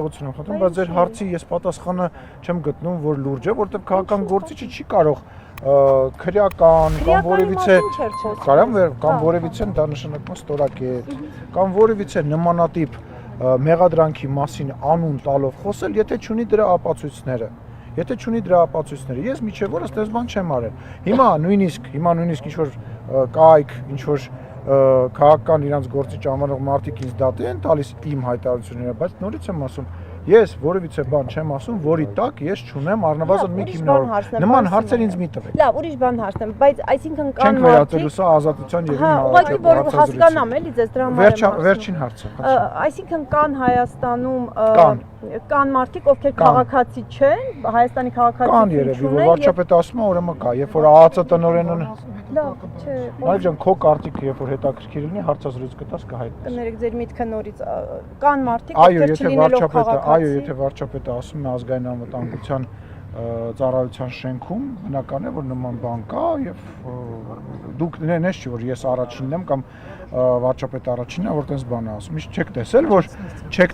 ներողություն եմ խնդրում, բայց ձեր հարցի ես պատասխանը չեմ գտնում, որ լուրջ է, որովհետև քաղաքական գործիչը չի կարող քրեական կամ որևիցե կամ որևիցե դա նշանակում է ստորակետ կամ որևիցե նմանատիպ մեղադրանքի մասին անուն տալով խոսել, եթե չունի դրա ապացույցները։ Եթե չունի դրա ապացույցները, ես միջև օրս դες բան չեմ արել։ Հիմա նույնիսկ ինչ որ կայք, ինչ որ քաղաքական իրանց գործիչ անվանող մարդիկ ինձ դատի են տալիս իմ հայտարարությունները, բայց նորից եմ ասում, ես որևիցե բան չեմ ասում, որի տակ ես չունեմ առնվազն մի քիմ նման հարցեր ինձ մի տվեք։ Լավ, ուրիշ բան հարցնեմ, բայց այսինքն կան մարդիկ։ Չենք վերածելու սա ազատության եւ ուղղակի որ հասկանամ էլի ձեզ դրա համար։ Վերջին հարցը։ Այսինքն կան Հայաստանում կան մարդիկ, ովքեր քաղաքացի չեն, Հայաստանի քաղաքացի չունեն։ Կան երևի, որ վարչապետը ասում է, ուրեմն կա, երբ որ ԱԱԾ տնօրենը լավ, չէ։ Մարիկ ջան, քո կարտիկը երբ որ հետաքրքիր լինի, հարցազրույց կտաս կհայտնես։ Կներեք ձեր միտքը նորից կան մարդիկ, ովքեր չլինելով քաղաքացի։ Այո, եթե վարչապետը ասում է ազգային անվտանգության ծառայության շենքում, բնական է, որ նման բան կա եւ դուք նես չի որ ես առաջինն եմ կամ վարչապետը առաջինն է, որ տես բան է ասում։ Իսկ չեք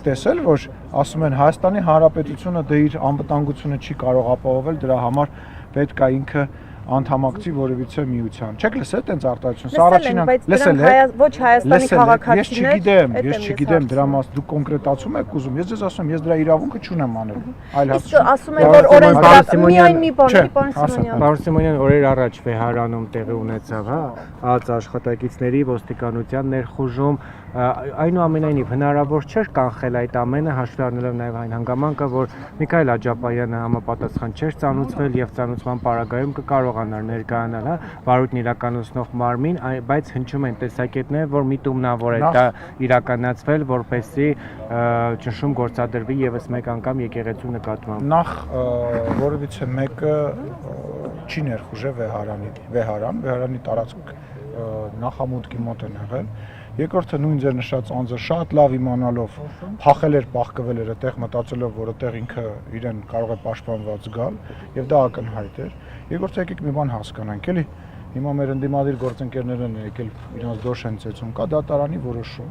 տեսել, որ ասում են Հայաստանի Հանրապետությունը դե իր անվտանգությունը չի կարող ապահովել, դրա համար պետք է ինքը անդամակցի որևիցե միության։ Չեք լսել տենց արտահայտություն։ Սա առաջինն լսել եք։ Ոչ Հայաստանի քաղաքացիներ։ Ես չգիտեմ դրա մաս դուք կոնկրետացում եք ուզում։ Ես ձեզ ասում եմ, ես դրա իրավունքը չունեմ անել։ Այլ Իսկ ասում են որ օրենսդրական միայն մի բան, Պարոն Սիմոնյան, օրեր առաջ Վեհարանում տեղի ունեցավ, հա, ԱԱԾ աշխատակիցների ոստիկանության ներխուժում, այնուամենայնիվ հնարավոր չէր կանխել այդ ամենը, հաշվի առնելով նաև այն հանգամանքը, որ Միքայել Աջապայանը համապատասխան չէր ծանուցվել եւ ծանուցման պարագայում կկարողանար ներկայանալ, հա, վարույթն իրականացնող մարմին, բայց հնչում են տեսակետներ, որ միտումնավոր է դա իրականացվել, որպեսզի ճնշում գործադրվի եւս մեկ անգամ եկեղեցու նկատմամբ։ Նախ որևիցե մեկը չի ներխուժել Վեհարանի տարածք նախամուտքի մոտ են եղել։ Երկրորդը նույն ձեր նշած անձը շատ լավ իմանալով փախել էր, պահկվել էր այդտեղ մտածելով, որ այդտեղ ինքը իրեն կարող է պաշտպանված գալ եւ դա ակնհայտ էր։ Երկրորդը եկեք մի բան հասկանանք, էլի հիմա մեր ընդդիմադիր գործընկերներն են եկել իրանց դոշ են ծեցում, կա դատարանի որոշում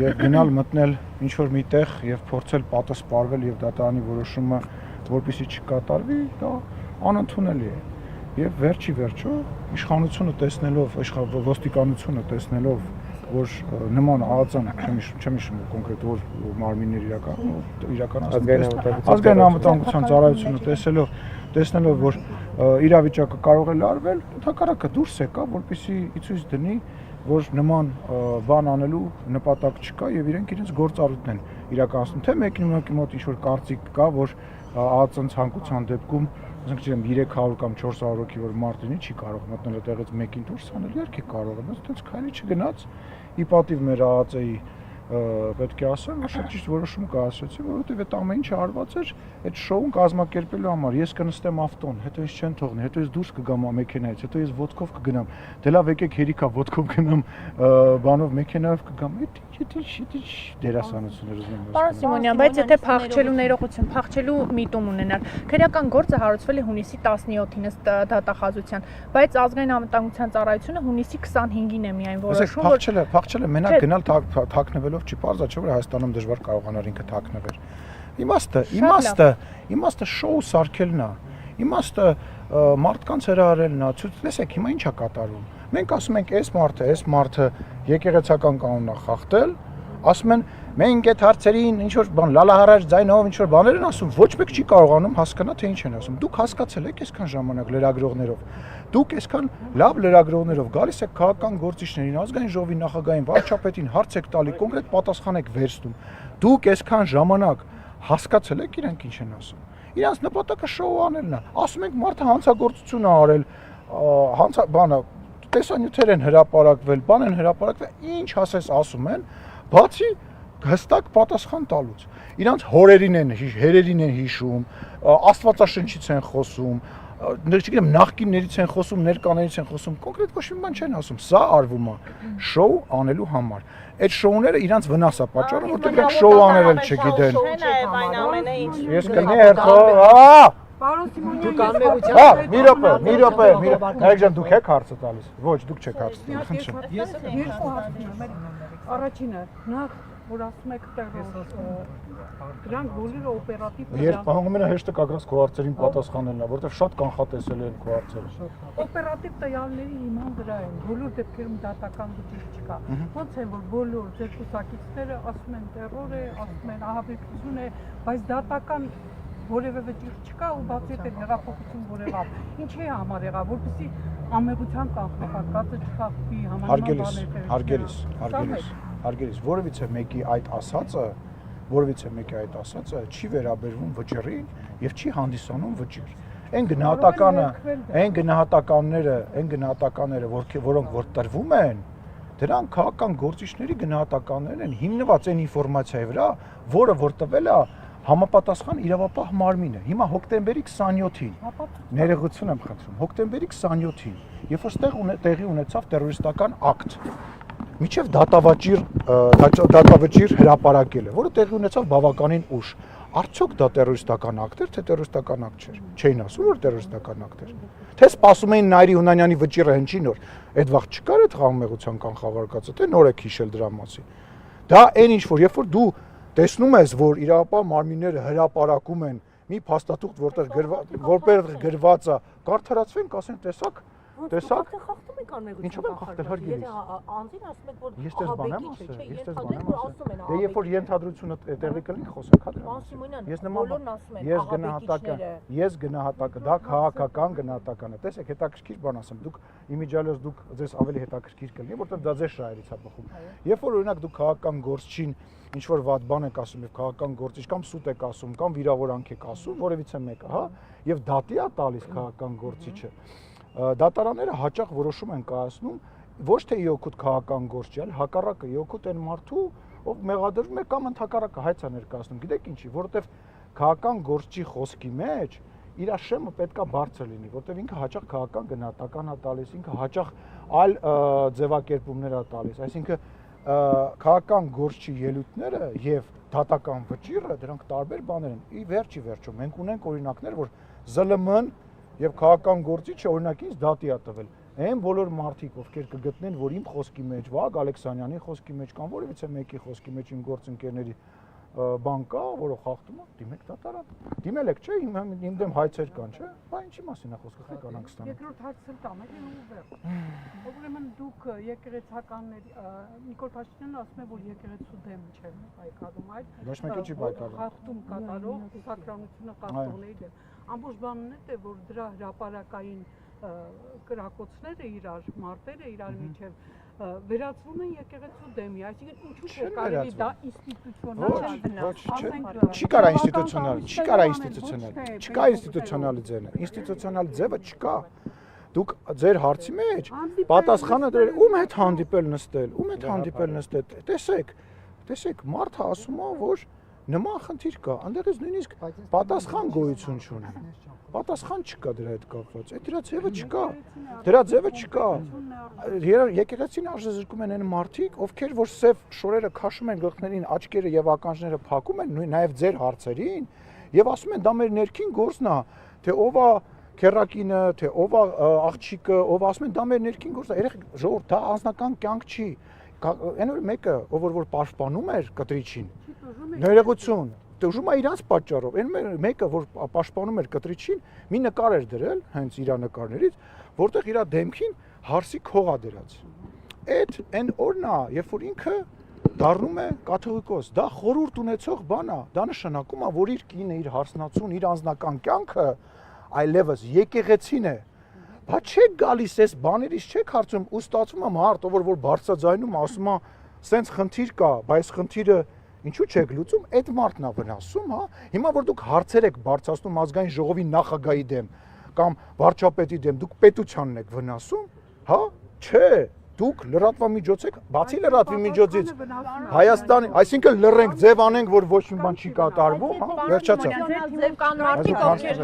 եւ գնալ մտնել ինչ որ միտեղ եւ փորձել պատասպարվել եւ դատարանի որոշումը որպեսզի չկատարվի, դա անընդունելի է։ Եվ վերջո իշխանությունը տեսնելով, ոստիկանությունը տեսնելով, որ նման ԱԱԾ-ն չեմ հիշում կոնկրետ որ մարմիններ իրականացնում ազգային անվտանգության ծառայությունը տեսնելով որ իրավիճակը կարող է լարվել, ընդհակառակը դուրս եկա, որպեսզի ցույց դնի, որ նման բան անելու նպատակ չկա եւ իրենց գործառույթն են իրականացնում, թե մեկի մոտ ինչ-որ կարծիք կա, որ ԱԱԾ-ն ցանկության դեպքում ասենք չեմ 300 կամ 400 հոգի որ մարտինի չի կարող մտնել այդտեղից մեկին դուրս անել, իհարկե կարող է, բայց այդպես քայլի չգնաց ի պատիվ մեր ԱԱԾ-ի պետք է ասեմ, որ շատ ճիշտ որոշում կայացրեցի, որովհետև այդ ամեն ինչը արված էր այդ շոուն կազմակերպելու համար։ Ես կնստեմ ավտոն, հետո ես չեն թողնի, հետո ես դուրս կգամ մեքենայից, հետո ես ոդկով կգնամ։ Դե լավ եկեք հերիքա ոդկով գնամ, բանով մեքենայով կգամ։ Ինչ դերասանություններ ուզում եմ։ Պարոն Սիմոնյան, բայց եթե փախչելու ներողություն, փախչելու միտում ունենալ, քրեական գործը հարուցվել է հունիսի 17-ին ըստ դատախազության, բայց ազգային անվտանգության ծառայությունը հունիսի 25-ին է միայն որոշում, որ փախչելը մենակ գնալ թաքնվելով չի պարզա, չէ՞ որ Հայաստանում դժվար կարողանար ինքը թաքնվել։ Իմաստը շոու սարքելն է։ Իմաստը մարդկանց հրահարելն է։ Լսեք, հիմա ի՞նչ է կատարվում։ Մենք ասում ենք, այս մարդը եկեղեցական կանոնն է խախտել, ասում են, մենք այդ հարցերին ինչ որ բան լալահարաշ ձայնով ինչ որ բաներ են ասում, ոչ մեկ չի կարողանում հասկանալ, թե ինչ են ասում։ Դուք հասկացել եք այսքան ժամանակ լրագրողներով։ Դուք այսքան լավ լրագրողներով գալիս եք քաղաքական գործիչներին, ազգային ժողովի նախագահին, վարչապետին հարց եք տալի, կոնկրետ պատասխան եք վերցնում։ Դուք այսքան ժամանակ հասկացել եք իրենք ինչ են ասում։ Իրանց նպատակը շոու անելն է։ Ասում ենք մարդը հանցագործություն է արել, բանը տեսանյութեր են հրապարակվել, բան են հրապարակվել, ինչ ասես ասում են, բացի հստակ պատասխան տալուց։ Իրանց հորերին են հիշում, Աստվածաշնչից են խոսում, չգիտեմ նախկիններից են խոսում, ներկաներից են խոսում, կոնկրետ ոչ մի բան չեն ասում։ Սա արվում է շոու անելու համար։ Այդ շոուները իրանց վնաս է պատճառում, որտեղ իրենք շոու անել էլ չգիտեն։ Ես կլինի հերթով, Պարոն Սիմոնյան, մի րոպե, Նայեք ջան, դուք եք հարցը տալիս։ Ոչ, դուք չեք հարցը տալիս, խնդրեմ։ Երկու հարցներ, առաջինը, նախ որ ասում եք տերոր, դրանք բոլորը օպերատիվ Երբ պահանջում են հեշտը կագրած քո հարցերին պատասխանելն է, որովհետև շատ կանխատեսել են քո հարցերը։ օպերատիվ տվյալների հիման վրա են, բոլոր դեպքերում դատական վճիռ չկա։ Ոնց է որ բոլոր ձեր կուսակիցները ասում են տերոր է, ասում են ահաբեկություն է, բայց դատական որևէ վճիռ չկա ու բացի այդ հեղափոխություն որևէ։ Ինչի համար եղավ, որպեսզի ամեղության կանխապատկածը չխախտի Հարգելիս, որևիցե մեկի այդ ասածը չի վերաբերվում վճռին եւ չի հանդիսանում վճիռ։ Այն գնահատականները, որոնք որ տրվում են, դրանք քաղաքական գործիչների գնահատականներն են հիմնված այն ինֆորմացիայի վրա, որը որ տվել է համապատասխան իրավապահ մարմինը։ Հիմա հոկտեմբերի 27-ին, ներողություն եմ խնդրում, հոկտեմբերի 27-ին, երբ որ տեղի ունեցավ տերորիստական ակտ, միջև դատավճիռ հրապարակելը, որը տեղի ունեցավ բավականին ուշ։ Արդյոք դա տերորիստական ակտ էր, թե տերորիստական ակտ չէր։ Չէին ասում, որ տերորիստական ակտ էր։ Թե սպասում էին Նայիրի Հունանյանի վճիռը հնչի նոր։ Այդ վաղ չկար այդ խաղամեղության կանխավարկածը, թե նոր եք հիշել դրա մասին։ Դա այն ինչ որ երբ որ դու տեսնում ես, որ իրավապահ մարմինները հրապարակում են մի փաստաթուղթ, որտեղ գրված է, կարդարացվեն, կասեն, տեսակ խախտում եք անմեղության ինչով են խախտել հարգելիս։ Անձին ասում եք, որ Ես դες բան եմ ասել, ես դες բան եմ ասում են։ Դե երբ որ ենթադրությունը տեղի կլինի, խոսենք հա դրա մասին։ Բոլորն ասում են, ես գնահատական, դա քաղաքական գնահատական է։ Տեսեք, հետաքրքիր բան ասեմ, դուք իմիջիալոս դուք ձեզ ավելի հետաքրքիր կլինի, որտեղ դա ձեզ շահերից է բխում։ Երբ որ օրինակ դուք քաղաքական գործչին ինչ որ վատ բան եք ասում, եւ քաղաքական գործիչ կամ սուտ եք ասում, կամ վիրավորանք եք ասում, որևիցե մեկը, հա, եւ դատի է տալիս քաղաքական գործիչը, դատարանները հաճախ որոշում են կայացնում ոչ թե իօգուտ քաղաքական գործի, այլ հակառակը իօգուտ այն մարդու, ով մեղադրվում է կամ ընդհակառակը հայց է ներկայացնում։ Գիտեք ինչի, որովհետեւ քաղաքական գործի խոսքի մեջ իր շեմը պետքա բարձր լինի, որովհետեւ ինքը հաճախ քաղաքական գնահատական է տալիս, ինքը հաճախ այլ ձևակերպումներ է տալիս, այսինքն քաղաքական գործի ելույթները եւ դատական վճիռը դրանք տարբեր բաներ են։ Ի վերջո մենք ունենք օրինակներ, որ ԶԼՄ-ն եւ քաղաքական գործիչը օրինակ ինձ դատի է տվել։ Այն բոլոր մարդիկ, ովքեր կգտնեն, որ իմ խոսքի մեջ, Վահագ Ալեքսանյանի խոսքի մեջ կամ որևիցե մեկի խոսքի մեջ իմ գործընկերների բան կա, որը խախտում է, դիմեք դատարան։ Դիմել եք, չէ՞, իմ դեմ հայցեր կան, չէ՞։ Բա ինչի մասին է խոսքը, կանանք ստանալ։ Երկրորդ հարցը տամ եք ուղիղ։ Ուրեմն դուք եկեղեցականների Նիկոլ Փաշինյանը ասում է, որ եկեղեցու դեմ չէ պայքարում, այլ ոչ մեկը չի պայքարում։ Խախտում կատարող սակրամությունը խախտողների դեմ։ Ամբողջ բանն է, որ դրա հրապարակային կրակոցները իրար, մարտերը իրար միջև վերածվում են եկեղեցու դեմի, այսինքն ինչու՞ չէ կարելի դա ինստիտուցիոնալ չի կարա ինստիտուցիոնալ ձևը, ինստիտուցիոնալ ձևը չկա։ Դուք ձեր հարցի մեջ պատասխանը դրել ում հետ հանդիպել նստել, տեսեք, մարդը ասում է, որ նման խնդիր կա, այնտեղից նույնիսկ պատասխան գոյություն չունի։ Պատասխան չկա դրա հետ կապված։ Այդ դրա ձևը չկա։ Եկեղեցին արժեզրկում են այն մարդիկ, ովքեր որ սև շորերը քաշում են գլխներին, աչքերը եւ ականջները փակում են, նաեւ ձեր հարցերին, եւ ասում են դա մեր ներքին գործն է, թե ով է քերակինը, թե ով է աղջիկը, ով ասում են դա մեր ներքին գործն է։ Երեք ժողովուրդ, դա անձնական կյանք չի։ Այն որ մեկը, ով որ պաշտպանում էր կտրիչին, ներողություն, դժում է իրանց պատճառով, այն մեկը, որ պաշտպանում էր կտրիչին, մի նկար էր դրել, հենց իր նկարներից, որտեղ իր դեմքին հարսի քող է դրած։ Այն օրն է, երբ որ ինքը դառնում է կաթողիկոս, դա խորհուրդ ունեցող բան է, դա նշանակում է, որ իր կինը, իր հարսնացուն, իր անձնական կյանքը այլևս եկեղեցին է։ Բա չեք գալիս այս բաներից, չեք հարցում, ու ստացվում է մարդ, ով որ բարձրաձայնում ասում է, սենց խնդիր կա, բայց խնդիրը ինչու չեք լուծում, այդ մարդն է վնասում, հա։ Հիմա որ դուք հարցեր եք բարձրացնում ազգային ժողովի նախագահի դեմ կամ վարչապետի դեմ, դուք պետությանն եք վնասում, հա։ Չէ, դուք լրատվամիջոց եք, բացի լրատվամիջոցից Հայաստանի, այսինքն լռենք, ձև անենք, որ ոչ մի բան չի կատարվում, հա, վերջացավ։ Կան մարդիկ, ովքեր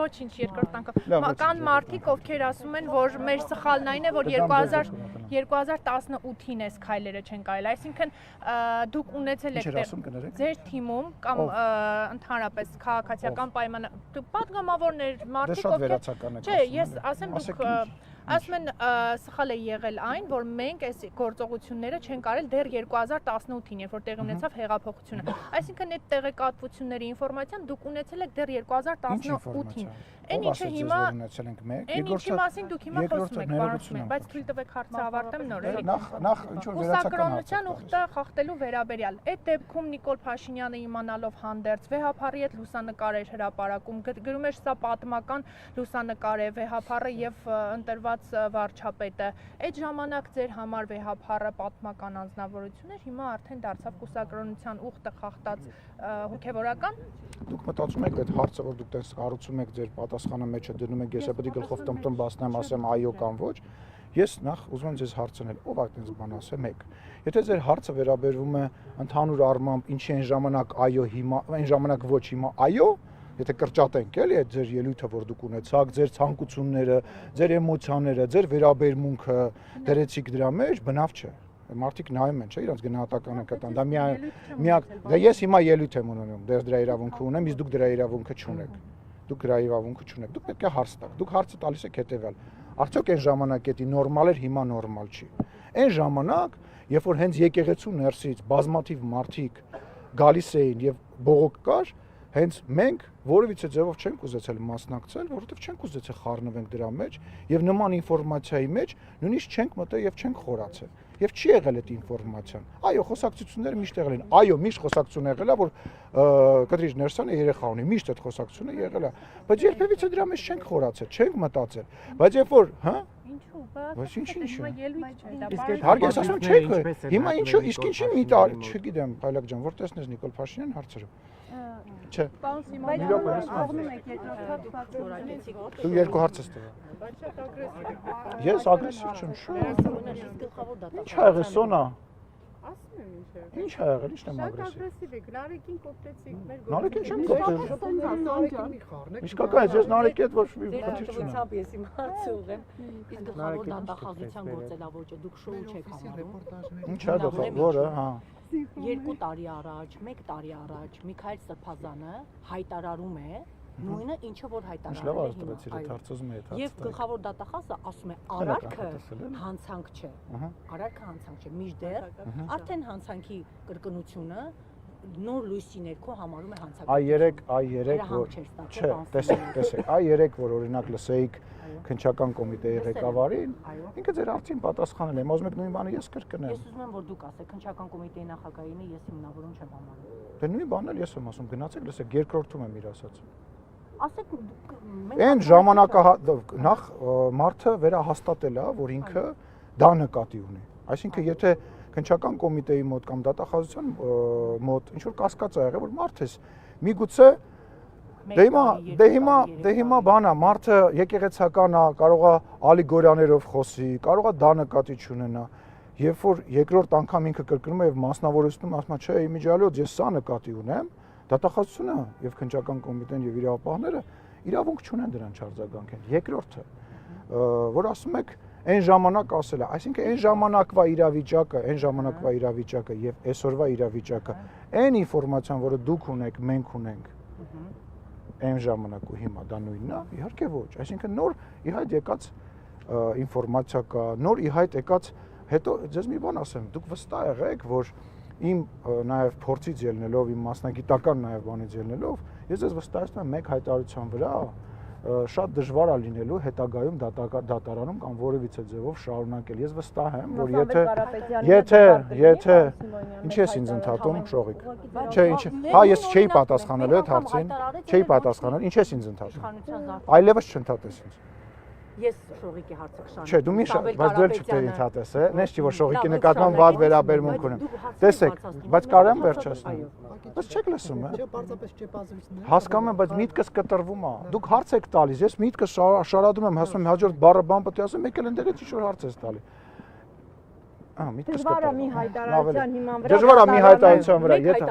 ոչինչ երկրորդ անգամ։ Կան մարդիկ, ովքեր ասում են, որ մեր սխալն այն է, որ 2018-ին էս քայլերը չեն կարել, այսինքն դուք ունեցել եք ձեր թիմում կամ ընդհանրապես քաղաքացիական պայմանը պատգամավորներ, մարդիկ, ովքեր չէ, ես ասեմ դուք Ասում են սխալ է եղել այն, որ մենք այս գործողությունները չենք արել դեռ 2018-ին, երբ որ տեղի ունեցավ հեղափոխությունը։ Այսինքն այդ տեղեկատվությունների ինֆորմացիան դուք ունեցել եք դեռ 2018-ին։ Այն ինչը հիմա ունեցել ենք մեկ, Այն ինչի մասին դուք հիմա խոսում եք, պարոն, բայց թույլ տվեք հարցը ավարտեմ նոր էլի։ Նախ ինչ որ վերացական Կուսակրոնության ուխտը խախտելու վերաբերյալ։ Այդ դեպքում Նիկոլ Փաշինյանը իմանալով հանդերձ վեհափառի հետ լուսանկար էր հրապարակում, գրում էր սա պատմական լուսանկար է վեհափառը եւ ընտրված վարչապետը։ Այդ ժամանակ ձեր համար վեհափառը պատմական անձնավորություն էր, հիմա արդեն դարձավ կուսակրոնության ուխտը խախտած հոգեվորական։ Դուք մտածում եք այդ հարցը, որ դուք տես հարուցում եք ձեր պատասխանը մեջը դնում եք, ես պետք է գլխով տմտում բացնեմ, ասեմ այո կամ ոչ։ Ես նախ ուզում եմ ձեզ հարցնել, ով այդպես բան ասեմ եք։ Եթե ձեր հարցը վերաբերվում է ընդհանուր առմամբ ինչի այն ժամանակ այո, հիմա այն ժամանակ ոչ, հիմա այո, եթե կրճատենք էլի այդ ձեր ելույթը, որ դուք ունեցաք, ձեր ցանկությունները, ձեր էմոցիաները, ձեր վերաբերմունքը դրեցիք դրա մեջ, բնավ չէ։ Մարդիկ նայում են, չէ՞, իրենց գնահատականը կտան։ Դա միակ, դա ես հիմա ելույթ եմ ունենում, դրա իրավունքը ունեմ, իսկ դուք դրա իրավունքը չունեք։ Դուք դրա իրավունքը չունեք։ Դուք պետք է հարց տաք։ Դուք հարցը տալիս եք հետեւյալ. Արդյոք այն ժամանակ էդի նորմալ էր, հիմա նորմալ չի։ Այն ժամանակ, երբ որ հենց եկեղեցու ներսից բազմաթիվ մարդիկ գալիս էին եւ բողոք կար, հենց մենք որևիցե ձևով չենք ուզեցել մասնակցել, որովհետեւ չենք ուզեցել խառնվենք դրա մեջ եւ նման ինֆորմացիայի մեջ նույնիսկ չենք մտել եւ չենք խորացել։ Եվ չի եղել այդ ինֆորմացիան։ Այո, խոսակցությունները միշտ եղել են։ Այո, միշտ խոսակցություն եղել է, որ Կտրիչ Ներսյանը երեխա ունի, միշտ այդ խոսակցությունը եղել է։ Բայց երբևիցե դրա մեջ չենք խորացել, չենք մտածել։ Բայց երբ որ, հա? Ինչու՞, բայց ինչ։ հիմա ելույթ չէ, դա Հարգ ես ասում չեք։ Հիմա ինչու, իսկ ինչի մի տար, չգիտեմ, Փայլակ ջան, որ տեսնես Նիկոլ Փաշինյան հարցերը։ Չէ։ Բայց ողնում եք երկրորդ Դու երկու հարց ես տվել։ Բայց շատ ագրեսիվ։ Ես ագրեսիվ չեմ, շո։ Ինչ ա եղել Սոնա։ Ասում եմ ինչ է։ Ինչ ա եղել, ի՞նչն եմ Շատ ագրեսիվ։ ագրեսիվ եք, Նարեկին կոպտեցիք մեր Նարեկին չեմ կոպտել։ Նարեկին մի խառնեք։ Իսկական ես Նարեկի հետ ոչ մի խնդիր չունեմ։ Դեպի ես իմ հարցը ուղեմ։ Իսկ գլխավոր դատախազության գործելավոճը դուք շոու չեք համարում։ Ինչ ա դա, որը, հա։ 2 տարի առաջ, 1 տարի առաջ Միքայել Սրբազանը հայտարարում է նույնը, ինչը որ հայտարարել է հիմա։ Այդ հարցը ուզում եմ այդ հարցը։ Եվ գլխավոր դատախազը ասում է արարքը հանցանք չէ։ Արարքը հանցանք չէ, մինչդեռ արդեն հանցանքի կրկնությունը նոր լույսի ներքո համարում է հանցանք։ Այ 3 որ չէ, տեսեք, այ 3 որ օրինակ լսեիք քննչական կոմիտեի ղեկավարին, ինքը ձեր հարցին պատասխանել է։ Ուզում եք նույն բանը ես կրկնեմ։ Ես ուզում եմ որ դուք ասեք քննչական կոմիտեի նախագահինը ես հիմնավորում չեմ համարում։ Դե նույն բանն էլ ես եմ ասում, գնացեք լսեք, երկրորդում եմ իր ասած։ Ասեք Այն ժամանակահա նախ մարդը վերահաստատել է, որ ինքը դա նկատի ունի։ Այսինքն եթե քննչական կոմիտեի մոտ կամ դատախազության մոտ ինչ որ կասկած ա եղել, որ մարդը միգուցե դե հիմա բանա, մարդը եկեղեցական է, կարող է ալեգորիաներով խոսի, կարող է դա նկատի չունենա։ Երբ որ երկրորդ անգամ ինքը կրկնում է եւ մասնավորեցնում, ասում է, չէ, իմիջիալոց ես սա նկատի ունեմ, դատախազությունը եւ քննչական կոմիտեն եւ իրավապահները իրավունք չունեն դրան չարձագանքեն։ Երկրորդը, որ ասում եք, այն ժամանակ ասել է, այսինքն այն ժամանակվա իրավիճակը եւ այսօրվա իրավիճակը, այն ինֆորմացիան, որը դուք ունեք, մենք ունենք, այն ժամանակ ու հիմա դա նույնն է, իհարկե ոչ, այսինքն նոր իհայտ եկած ինֆորմացիա կա, նոր իհայտ եկած, հետո ձեզ մի բան ասեմ, դուք վստահ եղեք, որ իմ նաև փորձից ելնելով, իմ մասնագիտական նաև բանից ելնելով, ես ձեզ վստահեցնում եմ մեկ հայտարարության վրա շատ դժվար է լինելու հետագայում դատարանում կամ որևիցե ձևով շարունակել։ Ես վստահ եմ, որ եթե ինչ ես ինձ ընդհատում, Շողիկ։ Չէ, ինչ։ Հա, ես չէի պատասխանել այդ հարցին, չէի պատասխանել, ինչ ես ինձ ընդհատում։ Այլևս չընդհատես ինձ։ Ես Շողիկի հարցը քշանում։ Չէ, դու մի բայց դու չտերի ընդհատես, նես չի որ Շողիկի նկատմամբ վատ վերաբերմունք ունեմ։ Տեսեք, բայց կարամ վերջացնել։ Բայց չեք լսում, Չէ, պարզապես չեպազվիցներ։ Հասկանում եմ, բայց միտքս կտրվում է։ Դուք հարց եք տալիս, ես միտքս շարադրում եմ, ասում եմ հաջորդ բառը բան պետք է ասեմ, եկել ընդեղից ինչ որ հարց ես տալի։ Միտքս դժվար է մի հայտարարության հիման վրա։ Դժվար է մի հայտարարության վրա, եթե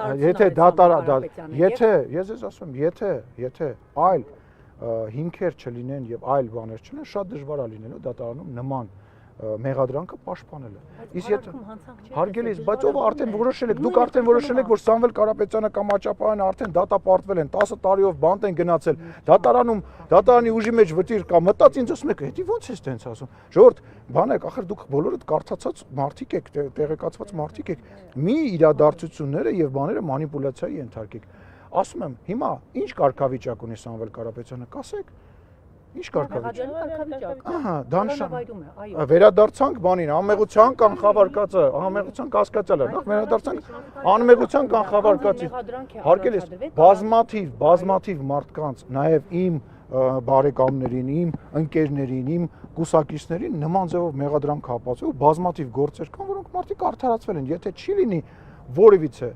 եթե ես ես ասում եմ, եթե այլ հիմքեր չլինեն եւ այլ բաներ չլինեն, շատ դժվար է լինելու դատարանում նման մեղադրանքը պաշտպանելը։ Իսկ եթե հարգելի, բայց ով արդեն որոշել եք, դուք արդեն որոշել եք, որ Սամվել Կարապետյանը կամ Աճապարյանը արդեն դատապարտվել են, 10 տարիով բանտ են գնացել, դատարանի ուժի մեջ վտիր կա, մտած ինձ ասում եք, հետի ո՞նց է տենց ասում։ Ժողովուրդ, բանեք, ախր դուք բոլորդ կարդացած մարդիկ եք, տեղեկացված մարդիկ եք, մի իրադարձությունները եւ բաները մանիպուլյացիայի ենթարկեք։ Ասում եմ, հիմա ինչ կարգավիճակ ունի Սամվել Կարապետյանը, կասեք։ Ինչ կարգավիճակ։ Ահա, դա նշանակում է, այո։ Վերադարձանք բանին, անմեղության կանխավարկածը, անմեղության կասկածելը, նախ վերադարձանք անմեղության կանխավարկածի։ Հարգելի, բազմաթիվ մարդկանց, նաև իմ բարեկամներին, իմ ընկերներին, իմ կուսակիցներին նման ձևով մեղադրանք հապացվող բազմաթիվ գործեր կան, որոնք մարդիկ արդարացվել են, եթե չի լինի որևիցե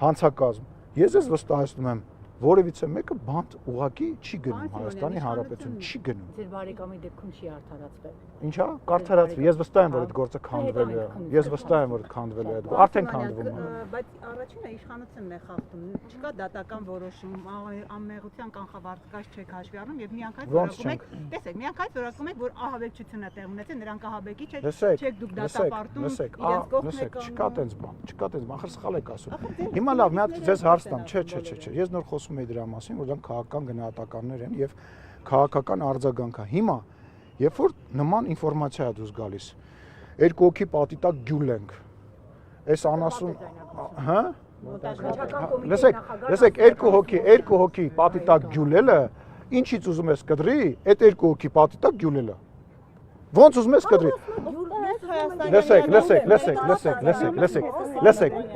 հանցակազմ, ես վստահեցնում եմ որևիցե մեկը բանտ ուղակի չի գնում Հայաստանի Հանրապետություն, չի գնում։ Ձեր բարեկամի դեպքում չի արդարացվել։ Ինչա՞, կարդարացվի, ես վստահ եմ, որ այդ գործը քանդվելու է։ Ես վստահ եմ, որ քանդվելու է, արդեն քանդվում է։ Բայց առաջինը իշխանությունն է խախտում, չկա դատական որոշում, անմեղության կանխավարկած չեք հաշվի առնում եւ միանգամից որոշում եք, տեսեք, միանգամից որոշում եք, որ ահաբեկչությունը տեղ ունեցել, նրանք ահաբեկիչ չեք դուք դատապարտում, իրենց կողմն եք։ Չկա տենց բան, ախր սխալ եք ասում։ Հիմա լավ, մի հատ ձեզ հարց տամ, չէ, ես նոր խոսում եմ դրա մասին, որ դրանք քաղաքական գնահատականներ են եւ քաղաքական արձագանք է։ Հիմա, երբ որ նման ինֆորմացիա է դուրս գալիս, երկու հոգի պատի տակ գյուլ ենք։ Այս անասուն, հա? Լսեք, երկու հոգի պատի տակ գյուլելը, ինչից ուզում ես կդրի, այդ երկու հոգի պատի տակ գյուլելը։ Ոնց ուզում ես կդրի։ Լսեք,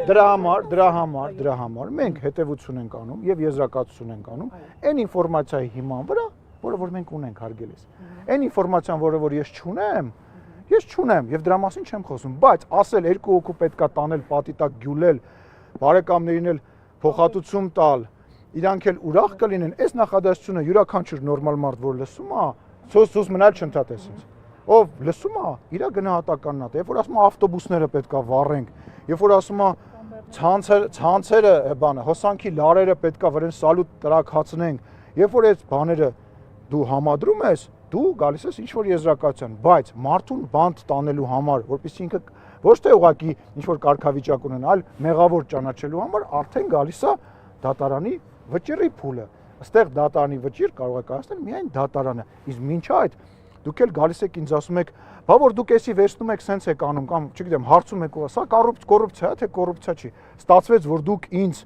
դրա համար մենք հետևություն ենք անում եւ եզրակացություն ենք անում այն ինֆորմացիայի հիման վրա, որը որ մենք ունենք հարգելիս։ Այն ինֆորմացիան, որը որ ես չունեմ եւ դրա մասին չեմ խոսում, բայց ասել երկու հոգու պետքա տանել պատի տակ գյուլել, բարեկամներին էլ փոխհատուցում տալ, իրանք էլ ուրախ կլինեն, այս նախադասությունը յուրաքանչյուր նորմալ մարդ որ լսում է, սոս մնալ չընդհատես ինձ։ Ով լսում է, իր գնահատականն է, երբ որ ասում է ավտոբուսները պետքա վառենք, երբ որ ասում է ցանցերը, հոսանքի լարերը պետքա վրան սալուտ տրակացնենք, երբ որ այդ բաները դու համադրում ես, դու գալիս ես ինչ-որ եզրակացության, բայց մարդուն բանտ տանելու համար, որպեսզի ինքը ոչ թե ուղղակի ինչ-որ կարգավիճակ ունենա, այլ մեղավոր ճանաչելու համար արդեն գալիս է դատարանի վճիռի փուլը։ Այստեղ դատարանի վճիռ կարող է կայացնել միայն դատարանը։ Իսկ մինչ այդ դուք էլ գալիս եք ինձ ասում եք, բա որ դուք էսի վերցնում եք, սենց եք անում կամ չգիտեմ, հարցում եք, սա կոռուպցիա է, թե կոռուպցիա չի։ Ստացվեց, որ դուք ինձ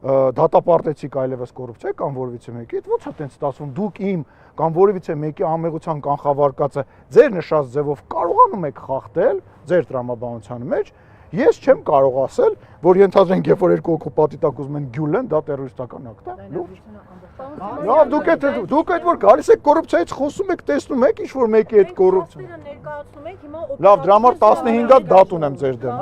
դատապարտեցիք այլևս կոռուպցիա կամ որևիցե մեկի, այդ ո՞նց է տենց ստացվում, դուք իմ կամ որևիցե մեկի անմեղության կանխավարկածը ձեր նշած ձևով կարողանում եք խախտել ձեր տրամաբանության մեջ, ես չեմ կարող ասել, որ ենթադրենք, երբ որ երկու հոգու պատի տակ ուզում են գյուլեն, դա տերորիստական ակտ է։ Լավ, դուք այդ որ գալիս եք կոռուպցիայից խոսում եք, տեսնում եք ինչ որ մեկի այդ կոռուպցիա։ Լավ, դրա համար 15-ը դատ ունեմ ձեր դեմ։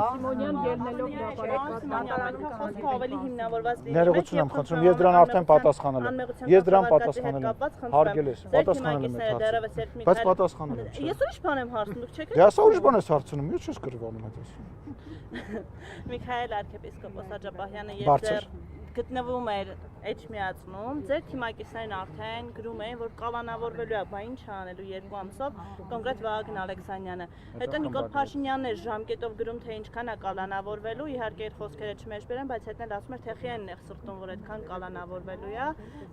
Ներողություն եմ խնդրում, ես դրան արդեն պատասխանել եմ։ Ես դրան պատասխանել եմ։ Հարգել ես, պատասխանել եմ այդ հարցը։ Բայց պատասխանել եմ։ Ես ուրիշ բան եմ հարցնում, դուք չեք։ Դե ասա ուրիշ բան ես հարցնում, ես չես կրվանում այդ։ Միքայել arczepiskopos Աջապահյանը երբ գտնվում էր Էջմիածնում, ձեր թիմակիցներն արդեն գրում էին, որ կալանավորվելու է, բա ինչ անելու 2 ամսով կոնկրետ Վահագն Ալեքսանյանը։ Հետո Նիկոլ Փաշինյանն էր ժամկետով գրում, թե ինչքան է կալանավորվելու, իհարկե այդ խոսքերը չմեջբերեն, բայց հետն էլ ասում էր, թե խիեն նեղ սրտում, որ այդքան կալանավորվելու է։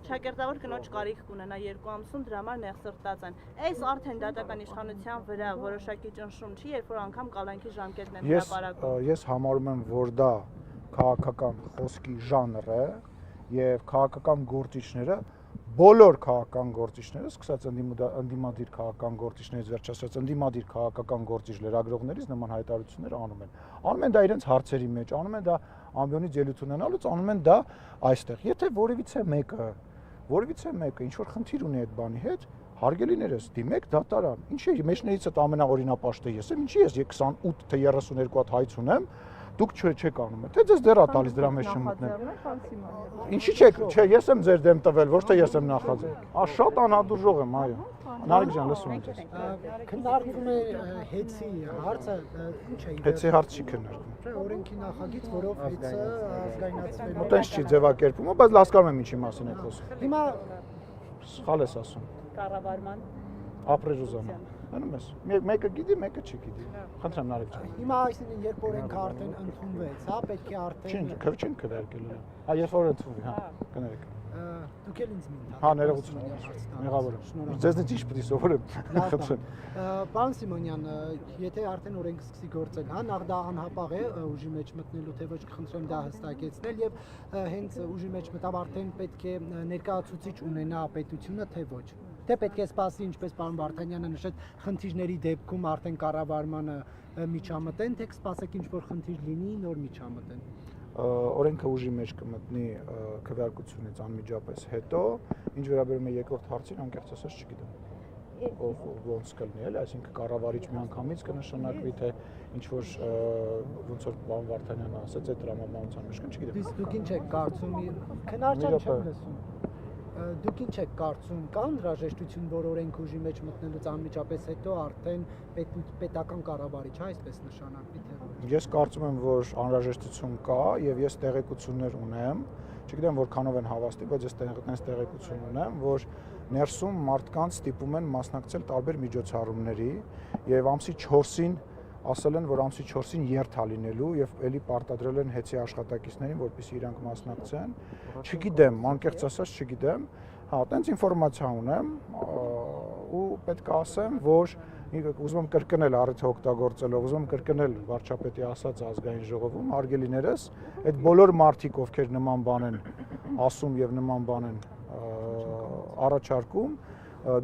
Շակերտավոր կնոջ կարիք կունենա 2 ամսում, դրա համար նեղ սրտած են։ Այս արդեն դատական իշխանության վրա որոշակի ճնշում չի, երբ որ անգամ կալանքի ժամկետն են հրապարակում։ Ես համարում եմ, որ դա քաղաքական խոսքի ժանր է եւ քաղաքական գործիչները, բոլոր քաղաքական գործիչները, սկսած ընդդիմադիր քաղաքական գործիչներից վերջացրած ընդդիմադիր քաղաքական գործիչ լրագրողներից նման հայտարարություններ անում են։ Անում են դա իրենց հարցերի մեջ, անում են դա ամբիոնից ելույթ ունենալուց, անում են դա այստեղ։ Եթե որևիցե մեկը ինչ որ խնդիր ունի այդ բանի հետ, հարգելիներս, դիմեք դատարան։ Ինչի՞ մեջներից այդ ամենաօրինապաշտը ես եմ, ինչի՞ ես 28 թե 32 հատ հայց ունեմ, դուք չեք անում, թե ձեզ դեռ է տալիս դրա մեջ չմտնել։ Ինչի՞ չեք, չէ, ես եմ ձեր դեմ տվել, ոչ թե ես եմ նախաձեռնել։ Շատ անհանդուրժող եմ, այո։ Նարեկ ջան, լսում եմ ձեզ։ Քննարկվում է հեծի հարցը, ինչ է։ Հեծի հարց չի քննարկվում։ Չէ, օրենքի նախագիծ, որով հեծը ազգայնացվելու։ Այդպես չի ձևակերպումը, բայց հասկանում եմ ինչի մասին եք խոսում։ Հիմա սխալ ես ասում։ Կառավարման Ապրեժուզանը։ Անում ես։ Մեկը գիտի, մեկը չգիտի։ Խնդրեմ Նարեկ ջան։ Հիմա այսինքն երբ օրենքը արդեն ընդունվեց, հա, պետք է արդեն Չին քվերկել։ Հա, երբ որ ընդունվի, հա, կներեք։ դուք էլ ինձ մին։ Հա, ներողություն։ Մեղավոր եմ։ Ձեզնից ինչ պետք է սովորեմ։ Խնդրեմ։ Պարոն Սիմոնյան, եթե արդեն օրենք սկսի գործել, հա, նախ դա անհապաղ է ուժի մեջ մտնելու թե ոչ, կխնդրեմ դա հստակեցնել եւ հենց ուժի մեջ մտավ արդեն պետք է ներկայացուցիչ ունենա պետությունը թե ոչ։ Թե պետք է սպասի, ինչպես պարոն Վարդանյանը նշեց, խնդիրների դեպքում արդեն կառավարմանը միջամտեն, թե կսպասեք ինչ որ խնդիր լինի, նոր միջամտեն։ Օրենքը ուժի մեջ կմտնի քվեարկությունից անմիջապես հետո, ինչ վերաբերում է երկրորդ հարցին, անկեղծ ասած չգիտեմ։ Ոնց կլինի, էլի, այսինքն կառավարիչ միանգամից կնշանակվի, թե ինչ որ ոնց որ պարոն Վարդանյանը ասաց, այդ տրամաբանության մեջ չգիտեմ։ Իսկ դուք ինչ եք կարծում, քննարկան չեմ լսում։ Դուք ինչ եք կարծում, կա անհրաժեշտություն, որ օրենք ուժի մեջ մտնելուց անմիջապես հետո արդեն պետական կառավարիչ, այսպես նշանակվի թե ոչ։ Ես կարծում եմ, որ անհրաժեշտություն կա եւ ես տեղեկություններ ունեմ, չգիտեմ որքանով են հավաստի, բայց ես տեղեկություն ունեմ, որ ներսում մարդկանց ստիպում են մասնակցել տարբեր միջոցառումների եւ ամսի 4-ին ասել են, որ ամսի 4-ին երթ լինելու եւ էլի պարտադրել են հեծի աշխատակիցներին, որպեսզի իրանք մասնակցեն։ Չգիտեմ, անկեղծ ասած չգիտեմ։ Հա, տենց ինֆորմացիա ունեմ ու պետք է ասեմ, որ ուզում եմ կրկնել առիթը օգտագործելով, ուզում եմ կրկնել վարչապետի ասած ազգային ժողովում, հարգելիներս, այդ բոլոր մարդիկ, ովքեր նման բան են ասում եւ նման բան են առաջարկում,